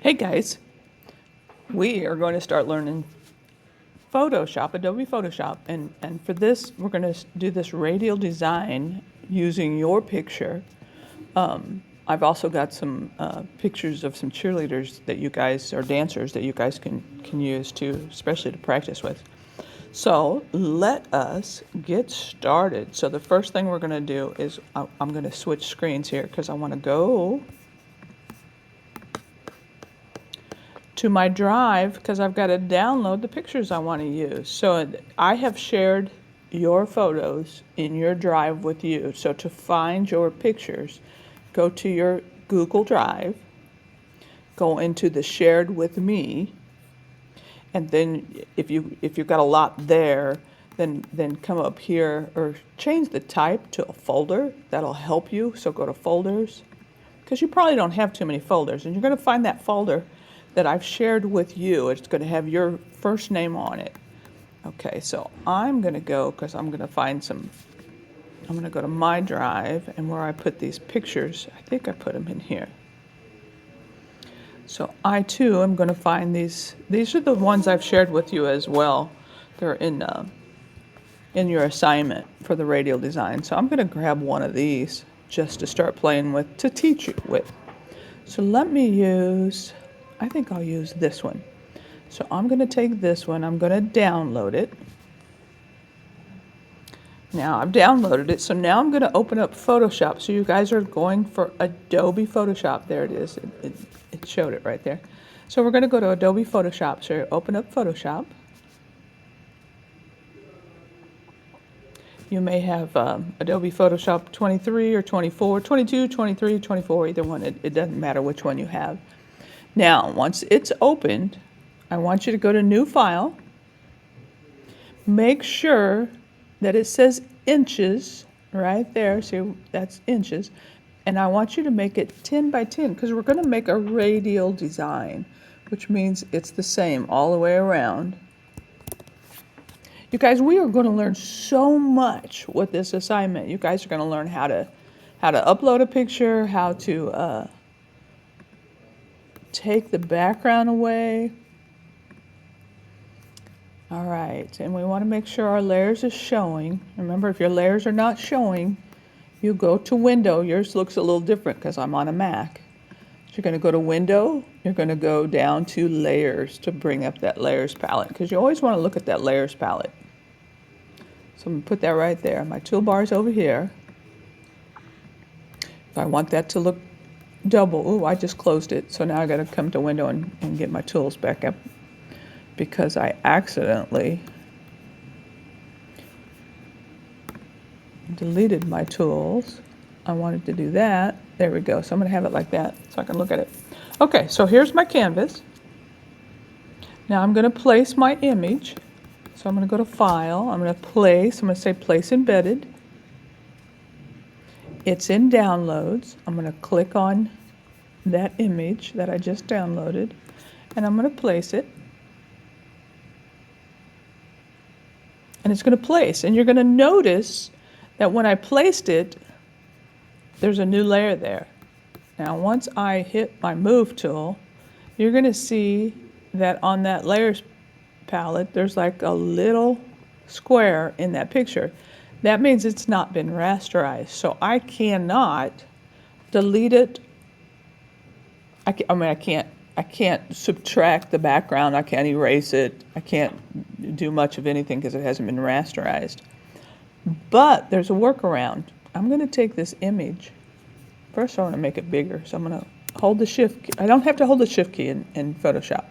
Hey guys, we are going to start learning Photoshop, Adobe Photoshop, and for this we're going to do this radial design using your picture. I've also got some pictures of some cheerleaders that you guys, or dancers that you guys can use too, especially to practice with. So let us get started. So the first thing we're going to do is I'm going to switch screens here because I want to go to my drive because I've got to download the pictures I want to use. So I have shared your photos in your drive with you. So to find your pictures, go to your Google Drive, go into the shared with me, and then if you've got a lot there, then come up here or change the type to a folder. That'll help you. So go to folders, because you probably don't have too many folders, and you're going to find that folder that I've shared with you. It's going to have your first name on it. Okay, so I'm going to go, because I'm going to find some, I'm going to go to my drive, and where I put these pictures, I think I put them in here. So I too am going to find these. These are the ones I've shared with you as well. They're in your assignment for the radial design. So I'm going to grab one of these just to start playing with, to teach you with. So let me use, I think I'll use this one. So I'm going to take this one, I'm going to download it. Now I've downloaded it, so now I'm going to open up Photoshop. So you guys are going for Adobe Photoshop. There it is. It showed it right there. So we're going to go to Adobe Photoshop. So open up Photoshop. You may have Adobe Photoshop 23 or 24, 22, 23, 24, either one. It doesn't matter which one you have. Now, once it's opened, I want you to go to New File. Make sure that it says inches right there. See, that's inches. And I want you to make it 10 by 10 because we're going to make a radial design, which means it's the same all the way around. You guys, we are going to learn so much with this assignment. You guys are going to learn how to upload a picture, how to take the background away. All right, and we want to make sure our layers are showing. Remember, if your layers are not showing, you go to Window. Yours looks a little different because I'm on a Mac. So you're going to go to Window. You're going to go down to Layers to bring up that Layers palette, because you always want to look at that Layers palette. So I'm going to put that right there. My toolbar is over here. If I want that to look double, ooh, I just closed it. So now I got to come to Window and get my tools back up, because I accidentally deleted my tools. I wanted to do that. There we go. So I'm going to have it like that so I can look at it. Okay, so here's my canvas. Now I'm going to place my image. So I'm going to go to File. I'm going to place. I'm going to say Place Embedded. It's in Downloads. I'm going to click on that image that I just downloaded, and I'm going to place it. And it's going to place. And you're going to notice that when I placed it, there's a new layer there. Now, once I hit my Move tool, you're going to see that on that Layers palette, there's like a little square in that picture. That means it's not been rasterized. So I cannot delete it. I can't subtract the background. I can't erase it. I can't do much of anything because it hasn't been rasterized. But there's a workaround. I'm going to take this image. First, I want to make it bigger. So I'm going to hold the Shift key. I don't have to hold the Shift key in Photoshop.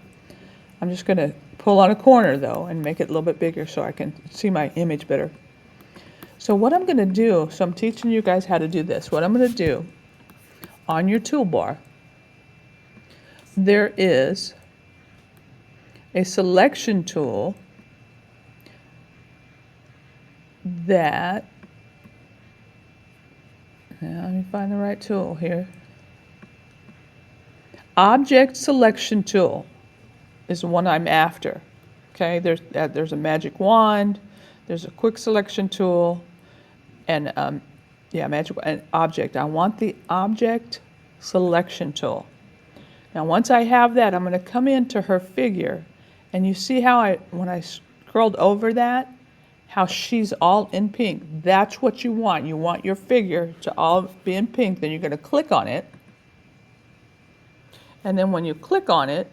I'm just going to pull on a corner, though, and make it a little bit bigger so I can see my image better. So what I'm going to do, so I'm teaching you guys how to do this. What I'm going to do, on your toolbar, there is a selection tool that, now let me find the right tool here. Object Selection Tool is the one I'm after. Okay, there's a magic wand, there's a quick selection tool, and magic and object. I want the Object Selection Tool. Now once I have that, I'm going to come into her figure, and you see how when I scrolled over that, how she's all in pink. That's what you want. You want your figure to all be in pink. Then you're going to click on it. And then when you click on it,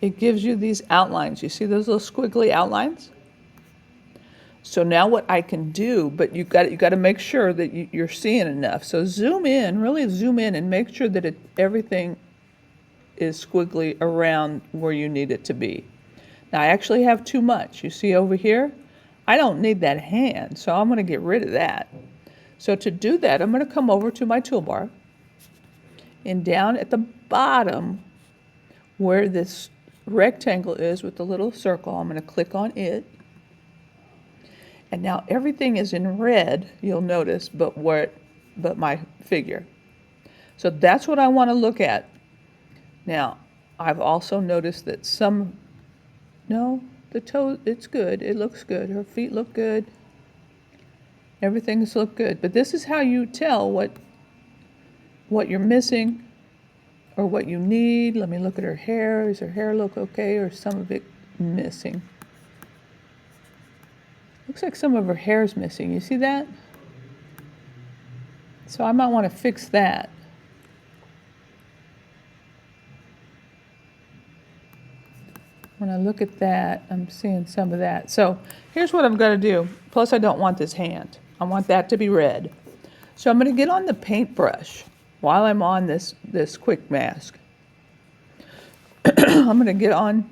it gives you these outlines. You see those little squiggly outlines? So now what I can do, but you got to make sure that you're seeing enough. So zoom in, really zoom in, and make sure that everything is squiggly around where you need it to be. Now I actually have too much. You see over here? I don't need that hand, so I'm going to get rid of that. So to do that, I'm going to come over to my toolbar, and down at the bottom where this rectangle is with the little circle, I'm going to click on it. And now everything is in red, you'll notice, but my figure. So that's what I want to look at. Now, I've also noticed that the toe, it's good. It looks good. Her feet look good. Everything's look good. But this is how you tell what you're missing or what you need. Let me look at her hair. Does her hair look okay, or is some of it missing? Looks like some of her hair's missing. You see that? So I might want to fix that. When I look at that, I'm seeing some of that. So here's what I'm going to do. Plus, I don't want this hand. I want that to be red. So I'm going to get on the paintbrush while I'm on this quick mask. I'm going to get on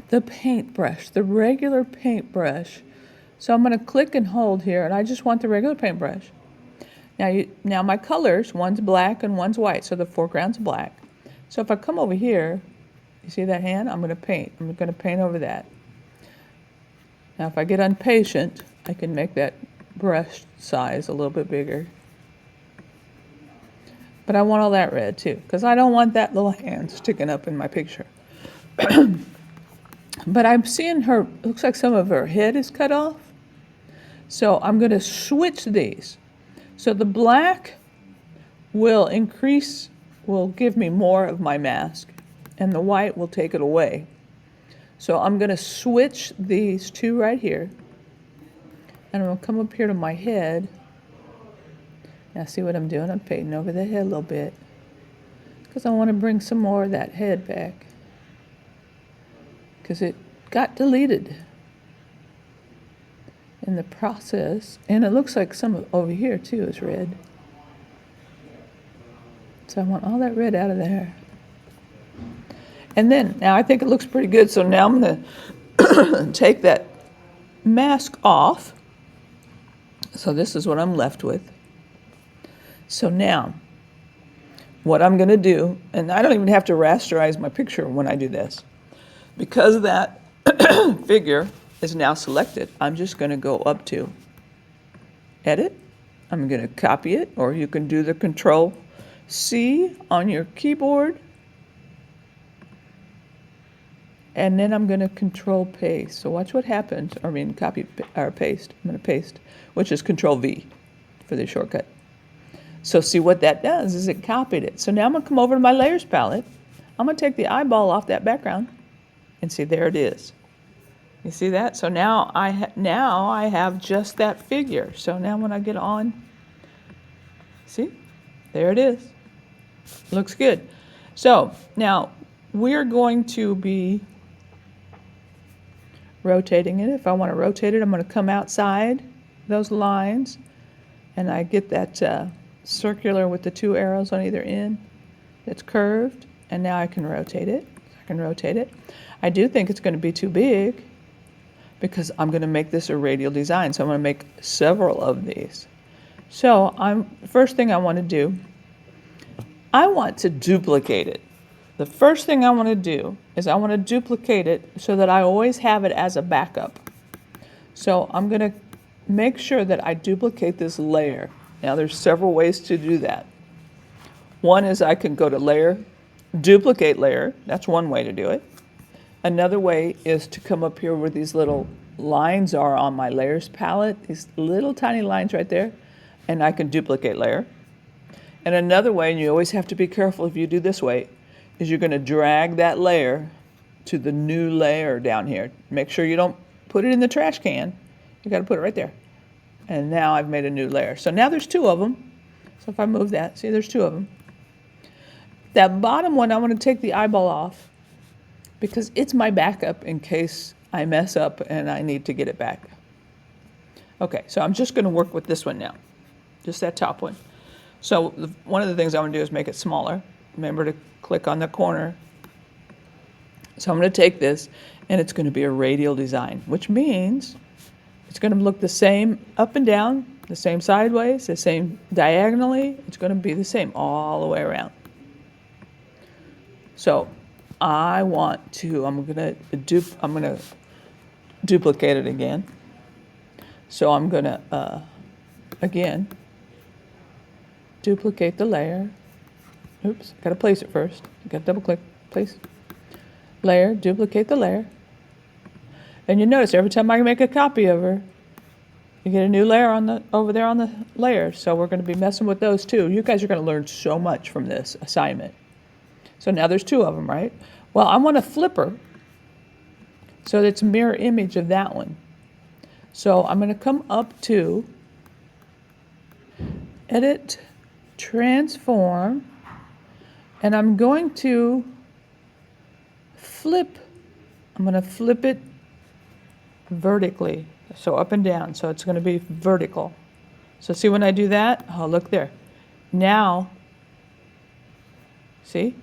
the paintbrush, the regular paintbrush. So I'm going to click and hold here, and I just want the regular paintbrush. Now my colors, one's black and one's white, so the foreground's black. So if I come over here, you see that hand? I'm going to paint. I'm going to paint over that. Now if I get impatient, I can make that brush size a little bit bigger. But I want all that red too, because I don't want that little hand sticking up in my picture. But I'm seeing her, looks like some of her head is cut off. So I'm going to switch these. So the black will give me more of my mask, and the white will take it away. So I'm going to switch these two right here, and I'm going to come up here to my head. Now see what I'm doing? I'm painting over the head a little bit, because I want to bring some more of that head back, because it got deleted in the process, and it looks like some over here too is red. So I want all that red out of there. And then, now I think it looks pretty good, so now I'm going to take that mask off. So this is what I'm left with. So now, what I'm going to do, and I don't even have to rasterize my picture when I do this, because that figure is now selected, I'm just going to go up to Edit. I'm going to copy it, or you can do the Control-C on your keyboard. And then I'm going to Control-Paste. So watch what happens. Copy or paste. I'm going to paste, which is Control-V for the shortcut. So see what that does is it copied it. So now I'm going to come over to my Layers palette. I'm going to take the eyeball off that background, and see, there it is. You see that? So now I have just that figure. So now when I get on, see, there it is. Looks good. So now we're going to be rotating it. If I want to rotate it, I'm going to come outside those lines, and I get that circular with the two arrows on either end that's curved, and now I can rotate it. I do think it's going to be too big, because I'm going to make this a radial design. So I'm going to make several of these. So first thing I want to do, I want to duplicate it. The first thing I want to do is I want to duplicate it so that I always have it as a backup. So I'm going to make sure that I duplicate this layer. Now there's several ways to do that. One is I can go to Layer, Duplicate Layer. That's one way to do it. Another way is to come up here where these little lines are on my Layers palette, these little tiny lines right there, and I can Duplicate Layer. And another way, and you always have to be careful if you do this way, is you're going to drag that layer to the new layer down here. Make sure you don't put it in the trash can. You got to put it right there. And now I've made a new layer. So now there's two of them. So if I move that, see, there's two of them. That bottom one, I want to take the eyeball off because it's my backup in case I mess up and I need to get it back. Okay, so I'm just going to work with this one now, just that top one. So one of the things I want to do is make it smaller. Remember to click on the corner. So I'm going to take this, and it's going to be a radial design, which means it's going to look the same up and down, the same sideways, the same diagonally. It's going to be the same all the way around. So I'm going to duplicate it again. So I'm going to, again, duplicate the layer. Oops, got to place it first. Got to double click, place. Layer, duplicate the layer. And you notice every time I make a copy of her, you get a new layer over there on the layer. So we're going to be messing with those too. You guys are going to learn so much from this assignment. So now there's two of them, right? Well, I want to flip her so that it's a mirror image of that one. So I'm going to come up to Edit, Transform, and I'm going to flip. I'm going to flip it vertically, so up and down. So it's going to be vertical. So see when I do that? Oh, look there. Now, see?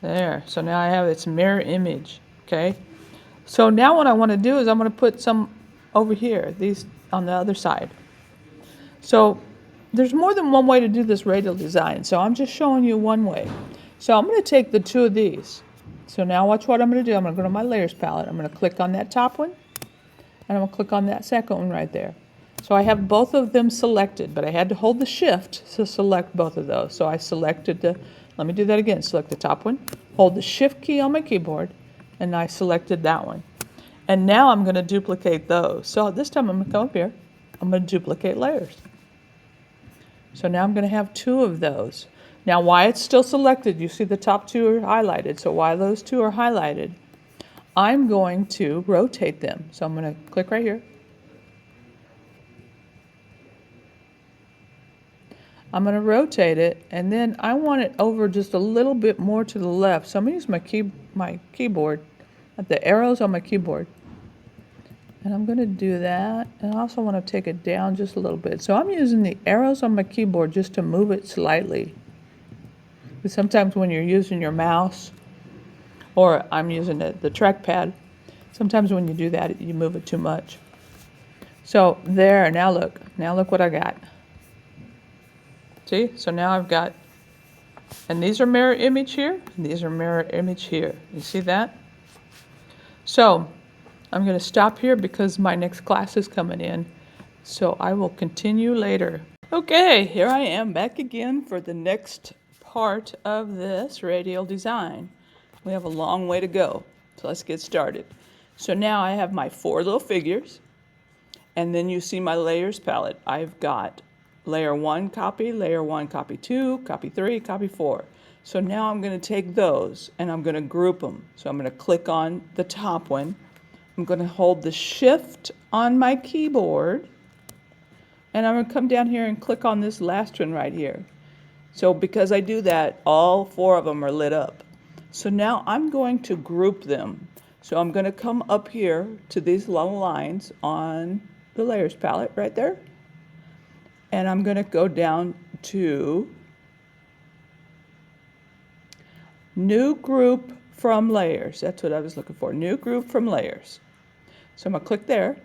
There. So now I have its mirror image. Okay. So now what I want to do is I'm going to put some over here, these on the other side. So there's more than one way to do this radial design. So I'm just showing you one way. So I'm going to take the two of these. So now watch what I'm going to do. I'm going to go to my layers palette. I'm going to click on that top one, and I'm going to click on that second one right there. So I have both of them selected, but I had to hold the shift to select both of those. So I selected let me do that again. Select the top one, hold the shift key on my keyboard, and I selected that one. And now I'm going to duplicate those. So this time I'm going to come up here. I'm going to duplicate layers. So now I'm going to have two of those. Now why it's still selected, you see the top two are highlighted. So why those two are highlighted, I'm going to rotate them. So I'm going to click right here. I'm going to rotate it, and then I want it over just a little bit more to the left. So I'm going to use my keyboard, the arrows on my keyboard. And I'm going to do that. And I also want to take it down just a little bit. So I'm using the arrows on my keyboard just to move it slightly. Because sometimes when you're using your mouse, or I'm using the trackpad, sometimes when you do that, you move it too much. So there, now look what I got. See, so now I've got, and these are mirror image here, and these are mirror image here. You see that? So I'm going to stop here because my next class is coming in. So I will continue later. Okay, here I am back again for the next part of this radial design. We have a long way to go, so let's get started. So now I have my four little figures, and then you see my layers palette. I've got layer 1 copy, layer 1 copy 2, copy 3, copy 4. So now I'm going to take those and I'm going to group them. So I'm going to click on the top one. I'm going to hold the shift on my keyboard, and I'm going to come down here and click on this last one right here. So because I do that, all four of them are lit up. So now I'm going to group them. So I'm going to come up here to these little lines on the layers palette right there. And I'm going to go down to New Group from Layers. That's what I was looking for, New Group from Layers. So I'm going to click there.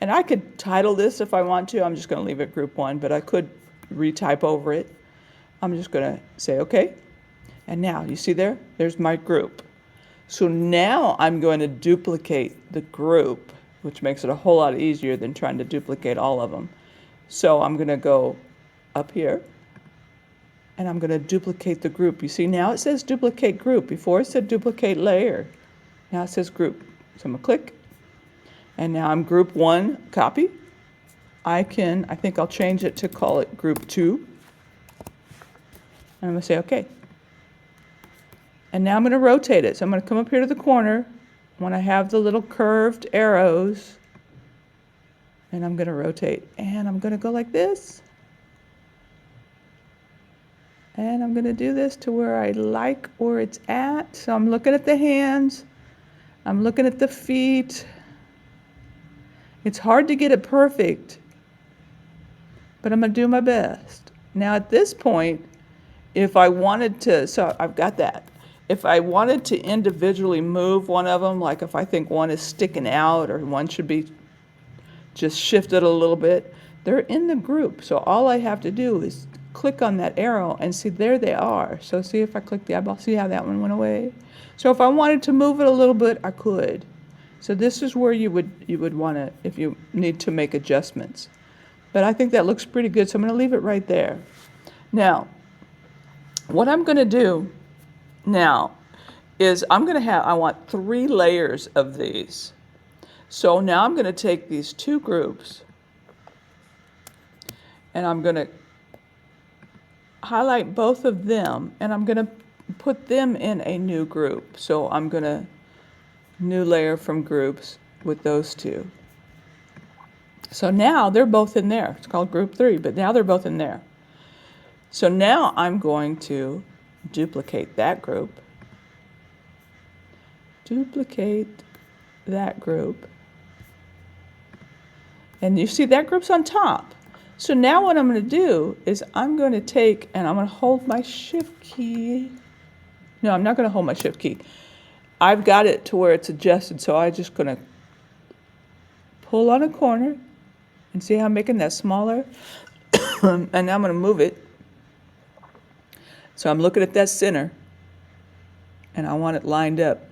And I could title this if I want to. I'm just going to leave it Group 1, but I could retype over it. I'm just going to say OK. And now, you see there? There's my group. So now I'm going to duplicate the group, which makes it a whole lot easier than trying to duplicate all of them. So I'm going to go up here, and I'm going to duplicate the group. You see, now it says duplicate group. Before it said duplicate layer. Now it says group. So I'm going to click, and now I'm group 1 copy. I think I'll change it to call it group 2. And I'm going to say OK. And now I'm going to rotate it. So I'm going to come up here to the corner when I have the little curved arrows. And I'm going to rotate. And I'm going to go like this. And I'm going to do this to where I like where it's at. So I'm looking at the hands. I'm looking at the feet. It's hard to get it perfect, but I'm going to do my best. Now at this point, if I wanted to, so I've got that. If I wanted to individually move one of them, like if I think one is sticking out or one should be just shifted a little bit, they're in the group. So all I have to do is click on that arrow and see, there they are. So see if I click the eyeball, see how that one went away? So if I wanted to move it a little bit, I could. So this is where you would want to, if you need to make adjustments. But I think that looks pretty good, so I'm going to leave it right there. Now, what I'm going to do now is I want 3 layers of these. So now I'm going to take these 2 groups and I'm going to highlight both of them and I'm going to put them in a new group. So I'm going to new layer from groups with those 2. So now they're both in there. It's called group 3, but now they're both in there. So now I'm going to duplicate that group, duplicate that group, and you see that group's on top. So now what I'm going to do is I'm going to take and I'm going to hold my shift key. No, I'm not going to hold my shift key. I've got it to where it's adjusted, so I'm just going to pull on a corner and see how I'm making that smaller. And now I'm going to move it. So I'm looking at that center and I want it lined up.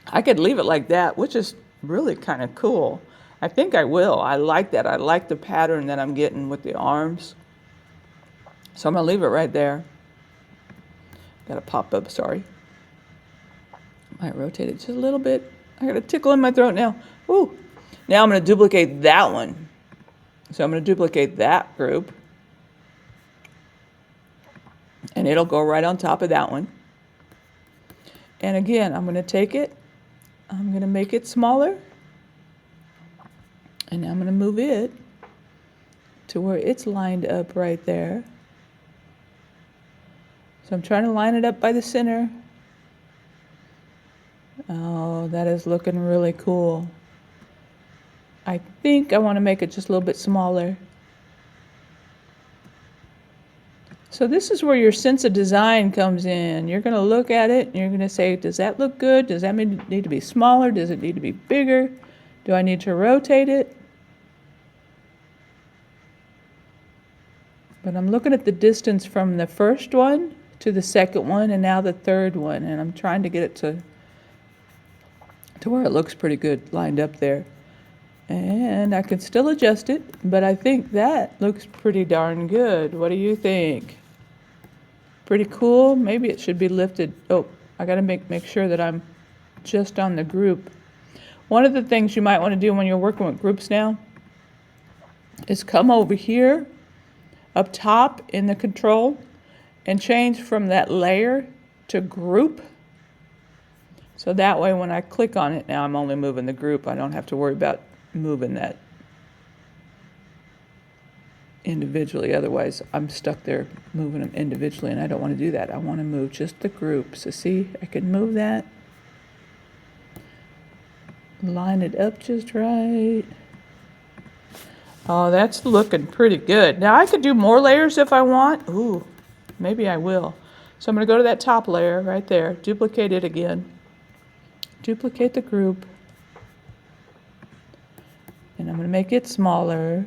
I could leave it like that, which is really kind of cool. I think I will. I like that. I like the pattern that I'm getting with the arms. So I'm going to leave it right there. Got to pop up, sorry. Might rotate it just a little bit. I got a tickle in my throat now. Ooh. Now I'm going to duplicate that one. So I'm going to duplicate that group. And it'll go right on top of that one. And again, I'm going to take it. I'm going to make it smaller. And I'm going to move it to where it's lined up right there. So I'm trying to line it up by the center. Oh, that is looking really cool. I think I want to make it just a little bit smaller. So this is where your sense of design comes in. You're going to look at it and you're going to say, does that look good? Does that need to be smaller? Does it need to be bigger? Do I need to rotate it? But I'm looking at the distance from the first one to the second one and now the third one, and I'm trying to get it to where it looks pretty good lined up there. And I can still adjust it, but I think that looks pretty darn good. What do you think? Pretty cool? Maybe it should be lifted. Oh, I got to make sure that I'm just on the group. One of the things you might want to do when you're working with groups now is come over here up top in the control and change from that layer to group. So that way when I click on it, now I'm only moving the group. I don't have to worry about moving that individually. Otherwise, I'm stuck there moving them individually, and I don't want to do that. I want to move just the group. So see, I can move that. Line it up just right. Oh, that's looking pretty good. Now I could do more layers if I want. Ooh, maybe I will. So I'm going to go to that top layer right there, duplicate it again. Duplicate the group. And I'm going to make it smaller.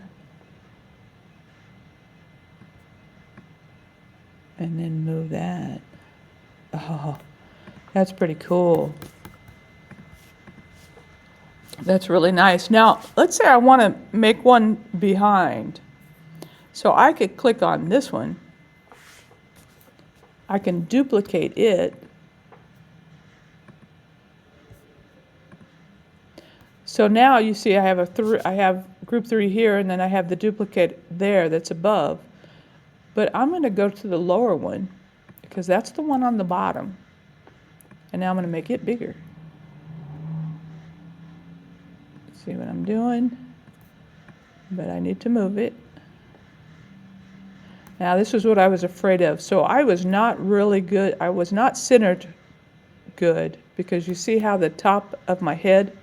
And then move that. Oh, that's pretty cool. That's really nice. Now, let's say I want to make one behind. So I could click on this one. I can duplicate it. So now you see I have group 3 here, and then I have the duplicate there that's above. But I'm going to go to the lower one because that's the one on the bottom. And now I'm going to make it bigger. See what I'm doing? But I need to move it. Now this is what I was afraid of. So I was not really good. I was not centered good because you see how the top of my head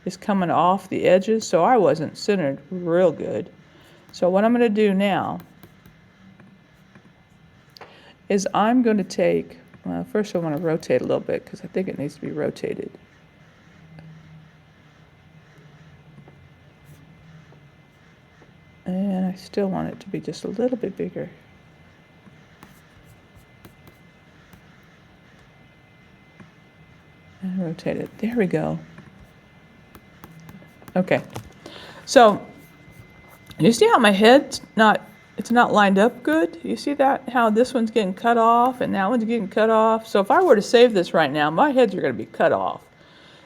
is coming off the edges. So I wasn't centered real good. So what I'm going to do now is I'm going to take, well, first I want to rotate a little bit because I think it needs to be rotated. And I still want it to be just a little bit bigger. And rotate it. There we go. Okay. So you see how my head's it's not lined up good? You see that? How this one's getting cut off and that one's getting cut off? So if I were to save this right now, my heads are going to be cut off.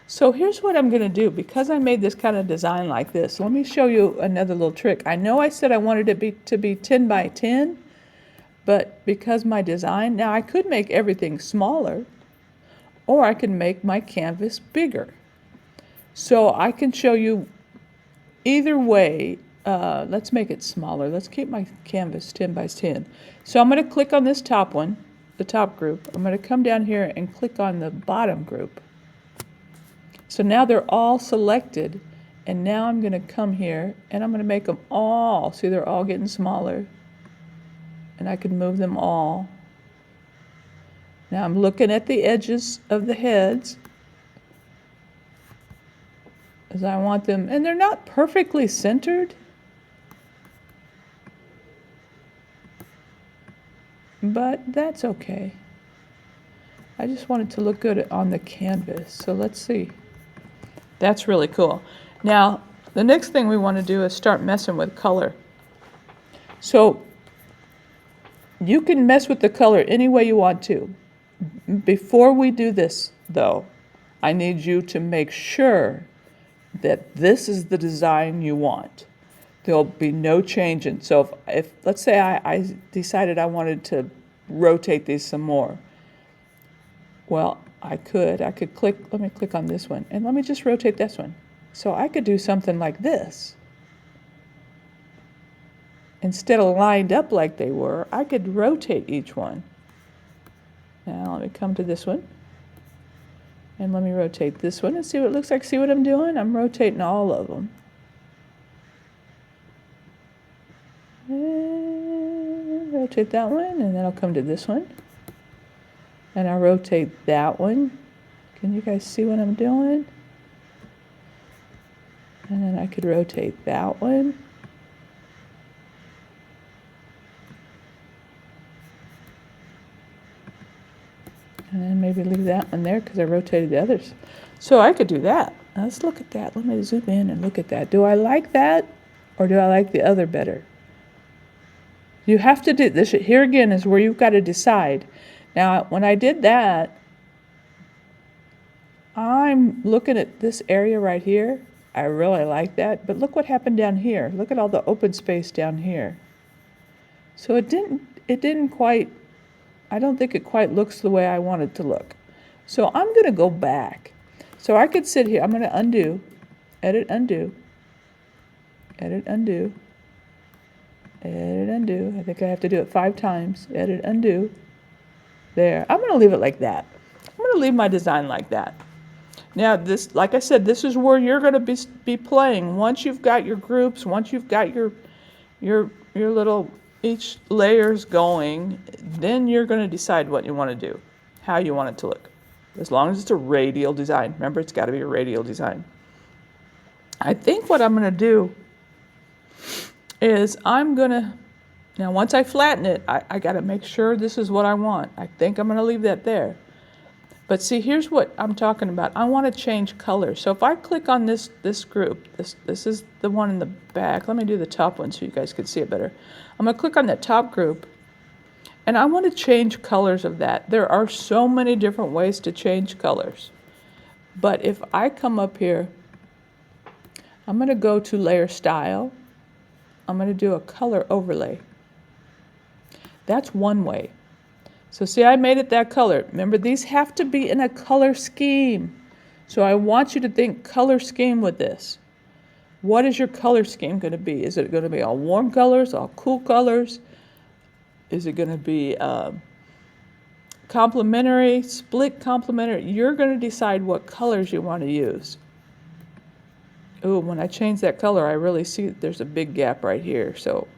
So here's what I'm going to do. Because I made this kind of design like this, let me show you another little trick. I know I said I wanted it to be 10 by 10, but because my design, now I could make everything smaller, or I could make my canvas bigger. So I can show you either way. Let's make it smaller. Let's keep my canvas 10 by 10. So I'm going to click on this top one, the top group. I'm going to come down here and click on the bottom group. So now they're all selected, and now I'm going to come here and I'm going to make them all, see they're all getting smaller, and I can move them all. Now I'm looking at the edges of the heads as I want them, and they're not perfectly centered, but that's okay. I just want it to look good on the canvas. So let's see. That's really cool. Now, the next thing we want to do is start messing with color. So you can mess with the color any way you want to. Before we do this, though, I need you to make sure that this is the design you want. There'll be no changing. So if let's say I decided I wanted to rotate these some more. Well, I could click, let me click on this one, and let me just rotate this one. So I could do something like this. Instead of lined up like they were, I could rotate each one. Now let me come to this one. And let me rotate this one and see what it looks like. See what I'm doing? I'm rotating all of them. And rotate that one, and then I'll come to this one. And I'll rotate that one. Can you guys see what I'm doing? And then I could rotate that one. And then maybe leave that one there because I rotated the others. So I could do that. Now let's look at that. Let me zoom in and look at that. Do I like that, or do I like the other better? You have to do this. Here again is where you've got to decide. Now, when I did that, I'm looking at this area right here. I really like that. But look what happened down here. Look at all the open space down here. So it didn't quite, I don't think it quite looks the way I want it to look. So I'm going to go back. So I could sit here. I'm going to undo, edit, undo, edit, undo, edit, undo. I think I have to do it 5 times. Edit, undo. There. I'm going to leave it like that. I'm going to leave my design like that. Now this, like I said, this is where you're going to be playing. Once you've got your groups, once you've got your little each layers going, then you're going to decide what you want to do, how you want it to look. As long as it's a radial design. Remember, it's got to be a radial design. I think what I'm going to do is I'm going to, now once I flatten it, I got to make sure this is what I want. I think I'm going to leave that there. But see, here's what I'm talking about. I want to change color. So if I click on this group, this is the one in the back. Let me do the top one so you guys can see it better. I'm going to click on that top group, and I want to change colors of that. There are so many different ways to change colors. But if I come up here I'm going to go to layer style. I'm going to do a color overlay. That's one way. So see, I made it that color. Remember, these have to be in a color scheme. So I want you to think color scheme with this. What is your color scheme going to be? Is it going to be all warm colors, all cool colors? Is it going to be complementary, split complementary? You're going to decide what colors you want to use. Ooh, when I change that color, I really see there's a big gap right here. So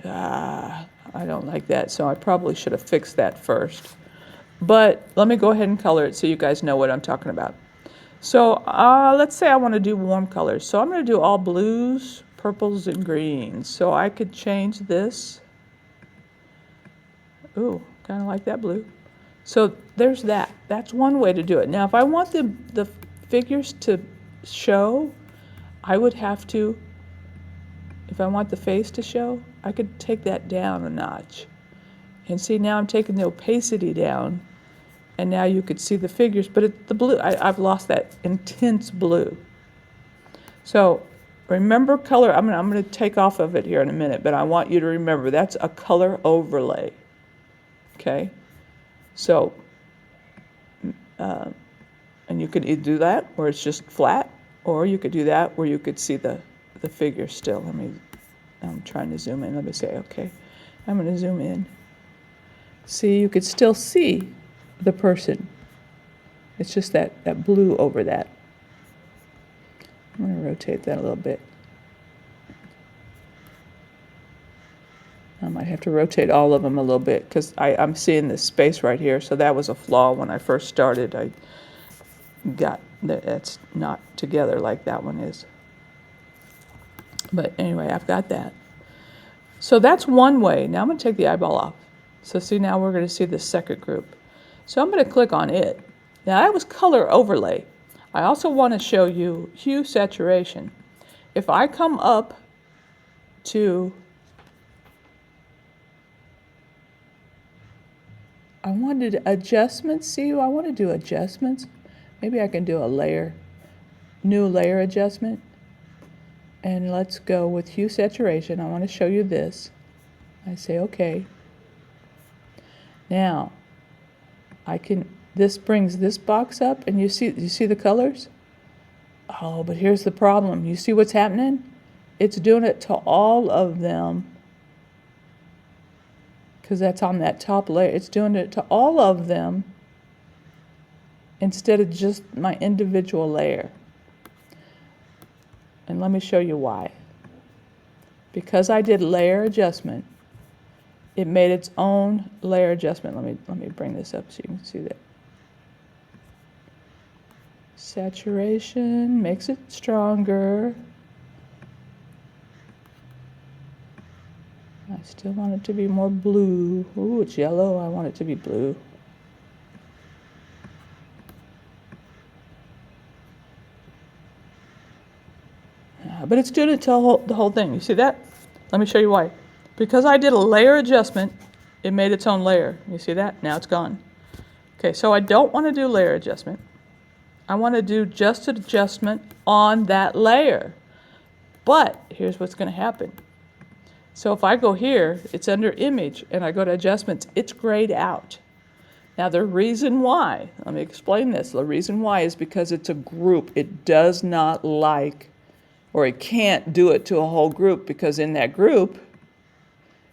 I don't like that. So I probably should have fixed that first. But let me go ahead and color it so you guys know what I'm talking about. So let's say I want to do warm colors. So I'm going to do all blues, purples, and greens. So I could change this. Ooh, kind of like that blue. So there's that. That's one way to do it. Now, if I want the figures to show, I would have to, if I want the face to show, I could take that down a notch. And see, now I'm taking the opacity down, and now you could see the figures, but the blue, I've lost that intense blue. So remember color, I'm going to take off of it here in a minute, but I want you to remember that's a color overlay. Okay? So, and you could either do that where it's just flat, or you could do that where you could see the figure still. I'm trying to zoom in. Let me say, okay, I'm going to zoom in. See, you could still see the person. It's just that blue over that. I'm going to rotate that a little bit. I might have to rotate all of them a little bit because I'm seeing this space right here. So that was a flaw when I first started. I got that it's not together like that one is. But anyway, I've got that. So that's one way. Now I'm going to take the eyeball off. So see, now we're going to see the second group. So I'm going to click on it. Now that was color overlay. I also want to show you hue saturation. If I come up to, I wanted adjustments. See, I want to do adjustments. Maybe I can do a layer, new layer adjustment. And let's go with hue saturation. I want to show you this. I say okay. Now, this brings this box up, and you see the colors? Oh, but here's the problem. You see what's happening? It's doing it to all of them, because that's on that top layer. It's doing it to all of them instead of just my individual layer. And let me show you why. Because I did layer adjustment, it made its own layer adjustment. Let me bring this up so you can see that. Saturation makes it stronger. I still want it to be more blue. Ooh, it's yellow. I want it to be blue. But it's doing it to the whole thing. You see that? Let me show you why. Because I did a layer adjustment, it made its own layer. You see that? Now it's gone. Okay, so I don't want to do layer adjustment. I want to do just an adjustment on that layer. But here's what's going to happen. So if I go here, it's under image, and I go to adjustments, it's grayed out. Now the reason why, let me explain this. The reason why is because it's a group. It does not like, or it can't do it to a whole group, because in that group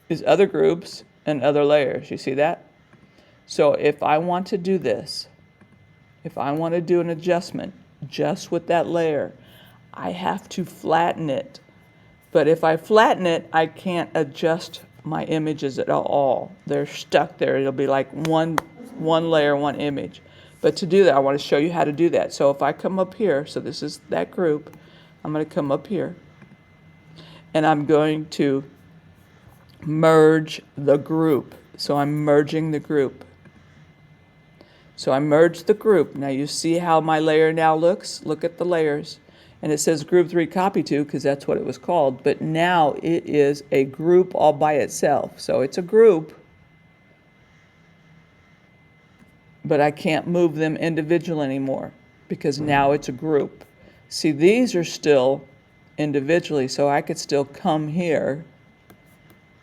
is other groups and other layers. You see that? So if I want to do this, if I want to do an adjustment just with that layer, I have to flatten it. But if I flatten it, I can't adjust my images at all. They're stuck there. It'll be like one layer, one image. But to do that, I want to show you how to do that. So if I come up here, so this is that group, I'm going to come up here, and I'm going to merge the group. So I'm merging the group. So I merged the group. Now you see how my layer now looks? Look at the layers. And it says group 3 copy to, because that's what it was called. But now it is a group all by itself. So it's a group, but I can't move them individual anymore because now it's a group. See, these are still individually, so I could still come here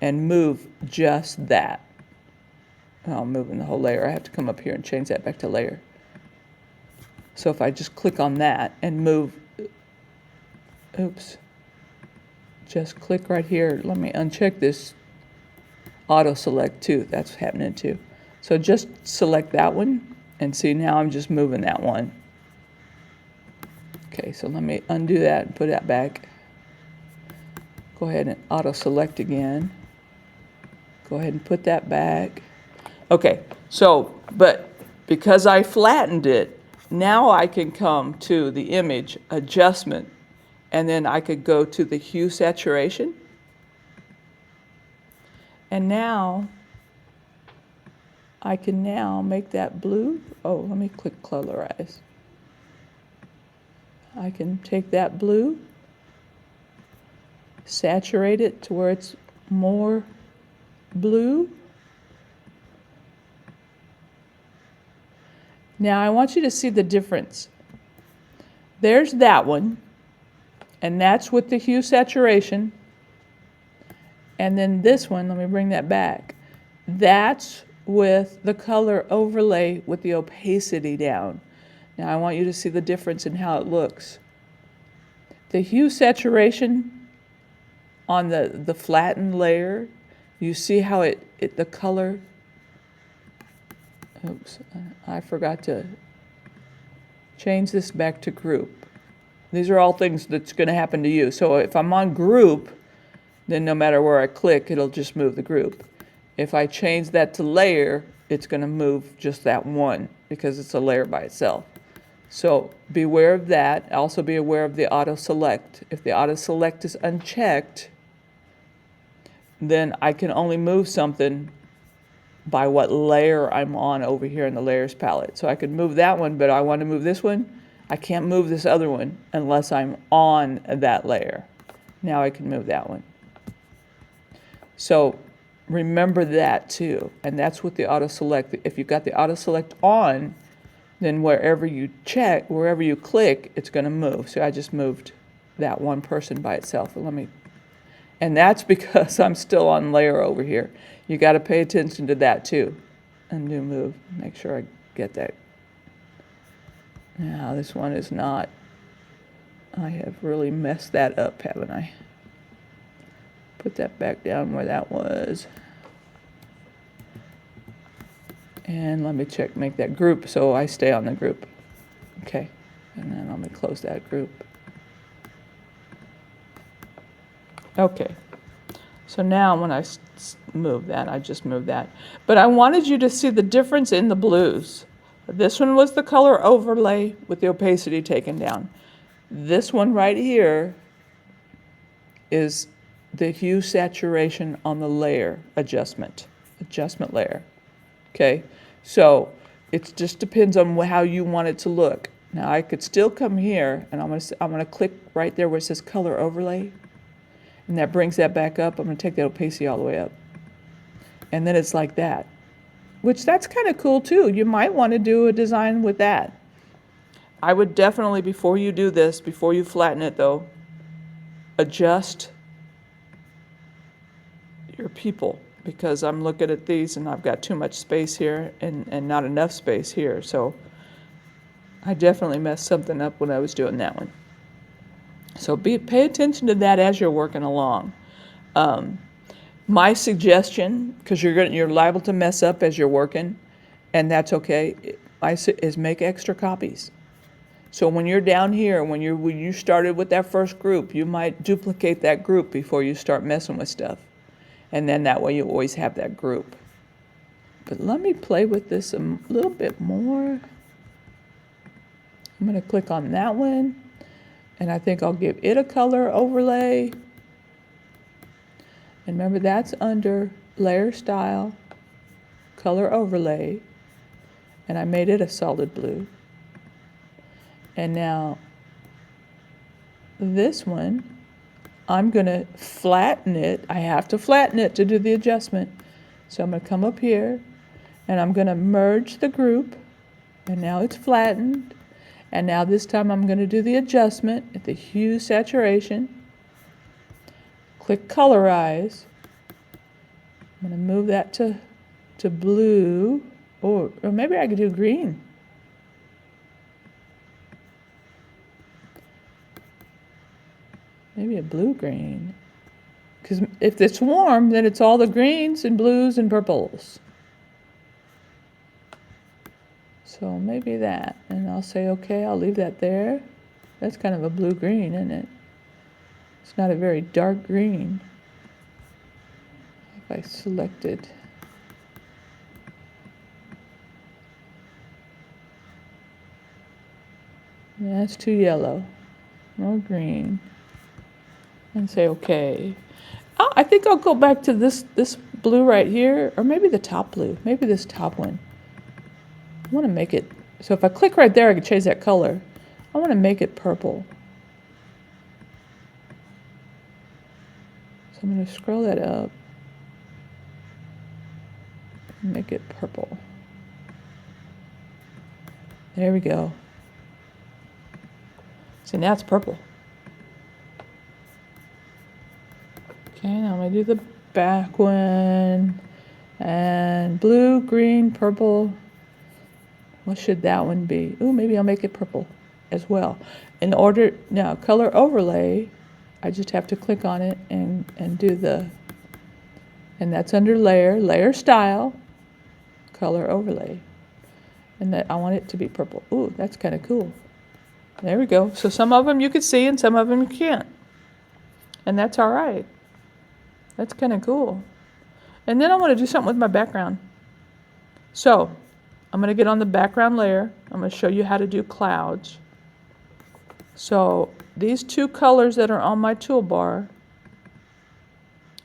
and move just that. Oh, I'm moving the whole layer. I have to come up here and change that back to layer. So if I just click on that and move, oops, just click right here. Let me uncheck this auto select too. That's happening too. So just select that one and see, now I'm just moving that one. Okay, so let me undo that and put that back. Go ahead and auto select again. Go ahead and put that back. Okay, so, but because I flattened it, now I can come to the image adjustment, and then I could go to the hue saturation. And now I can now make that blue. Oh, let me click colorize. I can take that blue, saturate it to where it's more blue. Now I want you to see the difference. There's that one, and that's with the hue saturation. And then this one, let me bring that back. That's with the color overlay with the opacity down. Now I want you to see the difference in how it looks. The hue saturation on the flattened layer, you see how the color, oops, I forgot to change this back to group. These are all things that's going to happen to you. So if I'm on group, then no matter where I click, it'll just move the group. If I change that to layer, it's going to move just that one because it's a layer by itself. So beware of that. Also be aware of the auto select. If the auto select is unchecked, then I can only move something by what layer I'm on over here in the layers palette. So I could move that one, but I want to move this one. I can't move this other one unless I'm on that layer. Now I can move that one. So remember that too. And that's with the auto select. If you've got the auto select on, then wherever you check, wherever you click, it's going to move. So I just moved that one person by itself. And that's because I'm still on layer over here. You got to pay attention to that too. Undo move. Make sure I get that. Now this one is not. I have really messed that up, haven't I? Put that back down where that was. And let me check, make that group so I stay on the group. Okay. And then let me close that group. Okay. So now when I move that, I just move that. But I wanted you to see the difference in the blues. This one was the color overlay with the opacity taken down. This one right here is the hue saturation on the layer adjustment layer. Okay, so it just depends on how you want it to look. Now I could still come here and I'm gonna click right there where it says color overlay, and that brings that back up. I'm gonna take that opacity all the way up, and then it's like that, which that's kind of cool too. You might want to do a design with that. I would definitely, before you do this, before you flatten it though, adjust your people, because I'm looking at these and I've got too much space here and not enough space here. So I definitely messed something up when I was doing that one. So pay attention to that as you're working along. My suggestion, because you're liable to mess up as you're working, and that's okay, is make extra copies. So when you're down here, when you started with that first group, you might duplicate that group before you start messing with stuff. And then that way you always have that group. But let me play with this a little bit more. I'm going to click on that one, and I think I'll give it a color overlay. And remember, that's under layer style, color overlay, and I made it a solid blue. And now this one, I'm going to flatten it. I have to flatten it to do the adjustment. So I'm going to come up here and I'm going to merge the group, and now it's flattened. And now this time I'm going to do the adjustment at the hue saturation. Click colorize. I'm going to move that to blue, or maybe I could do green. Maybe a blue-green. Because if it's warm, then it's all the greens and blues and purples. So maybe that. And I'll say, okay, I'll leave that there. That's kind of a blue-green, isn't it? It's not a very dark green. If I selected. That's too yellow. More green. And say, okay. Oh, I think I'll go back to this blue right here, or maybe the top blue. Maybe this top one. I want to make it, so if I click right there, I can change that color. I want to make it purple. So I'm going to scroll that up. And make it purple. There we go. See, now it's purple. Okay, now I'm going to do the back one. And blue, green, purple. What should that one be? Ooh, maybe I'll make it purple as well. In order, now color overlay, I just have to click on it and do the, and that's under layer, layer style, color overlay. And that I want it to be purple. Ooh, that's kind of cool. There we go. So some of them you can see and some of them you can't. And that's all right. That's kind of cool. And then I want to do something with my background. So I'm going to get on the background layer. I'm going to show you how to do clouds. So these two colors that are on my toolbar,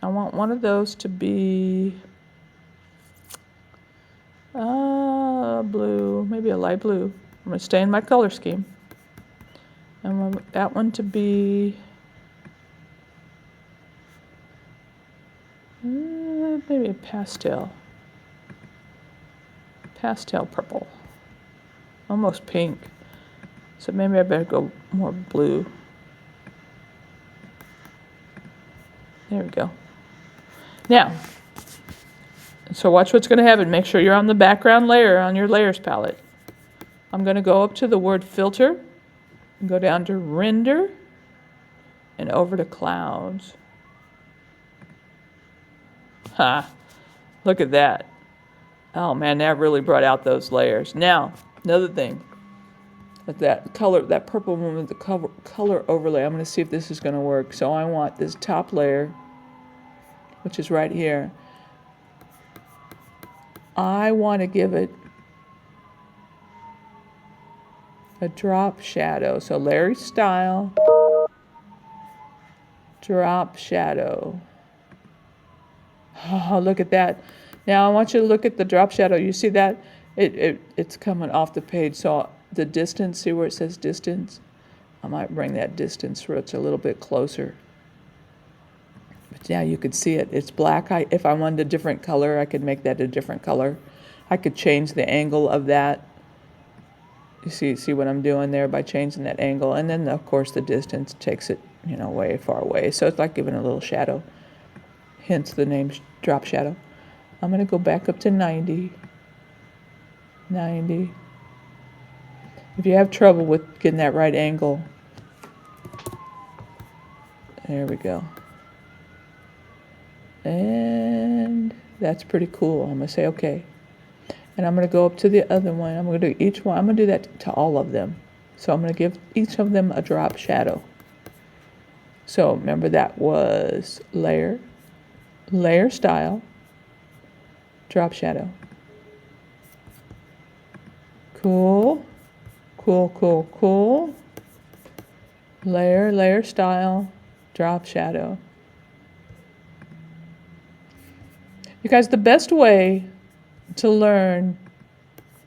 I want one of those to be blue, maybe a light blue. I'm going to stay in my color scheme. And I want that one to be maybe a pastel purple, almost pink. So maybe I better go more blue. There we go. Now, so watch what's going to happen. Make sure you're on the background layer on your layers palette. I'm going to go up to the word filter, and go down to render, and over to clouds. Ha! Look at that. Oh man, that really brought out those layers. Now, another thing. With that color, that purple one with the color overlay, I'm going to see if this is going to work. So I want this top layer, which is right here. I want to give it a drop shadow. So layer style, drop shadow. Oh, look at that. Now I want you to look at the drop shadow. You see that? It's coming off the page. So the distance, see where it says distance? I might bring that distance where it's a little bit closer. But yeah, you could see it. It's black. If I wanted a different color, I could make that a different color. I could change the angle of that. You see what I'm doing there by changing that angle. And then, of course, the distance takes it, way far away. So it's like giving a little shadow. Hence the name drop shadow. I'm going to go back up to 90. 90. If you have trouble with getting that right angle, there we go. And that's pretty cool. I'm going to say okay. And I'm going to go up to the other one. I'm going to do each one. I'm going to do that to all of them. So I'm going to give each of them a drop shadow. So remember that was layer, layer style, drop shadow. Cool, cool, cool, cool. Layer, layer style, drop shadow. You guys, the best way to learn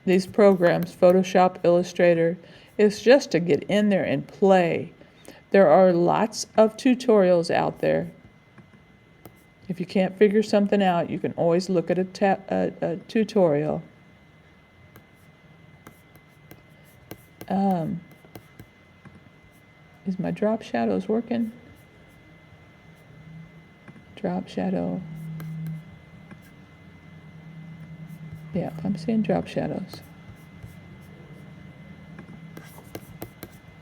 these programs, Photoshop, Illustrator, is just to get in there and play. There are lots of tutorials out there. If you can't figure something out, you can always look at a tutorial. Is my drop shadows working? drop shadow. Yep, I'm seeing drop shadows.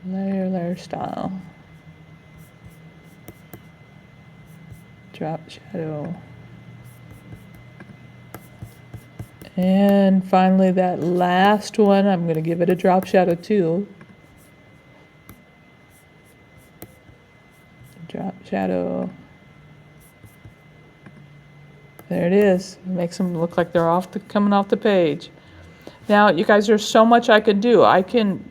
Layer style. Drop shadow. And finally that last one, I'm going to give it a drop shadow too. Drop shadow. There it is. Makes them look like they're coming off the page. Now, you guys, there's so much I can do. I can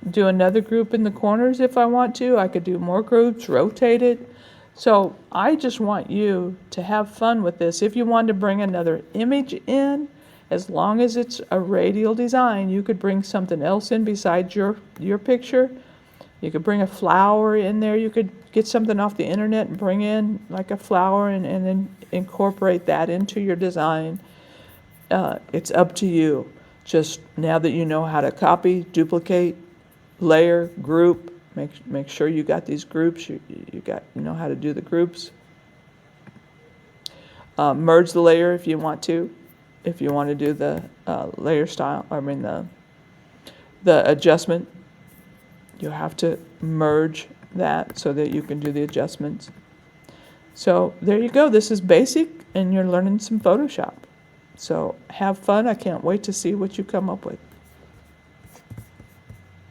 do another group in the corners if I want to. I could do more groups, rotate it. So I just want you to have fun with this. If you want to bring another image in, as long as it's a radial design, you could bring something else in besides your picture. You could bring a flower in there. You could get something off the internet and bring in like a flower and then incorporate that into your design. It's up to you. Just now that you know how to copy, duplicate, layer, group, make sure you got these groups. You know how to do the groups. Merge the layer if you want to. If you want to do the layer style, the adjustment, you have to merge that so that you can do the adjustments. So there you go. This is basic, and you're learning some Photoshop. So have fun. I can't wait to see what you come up with.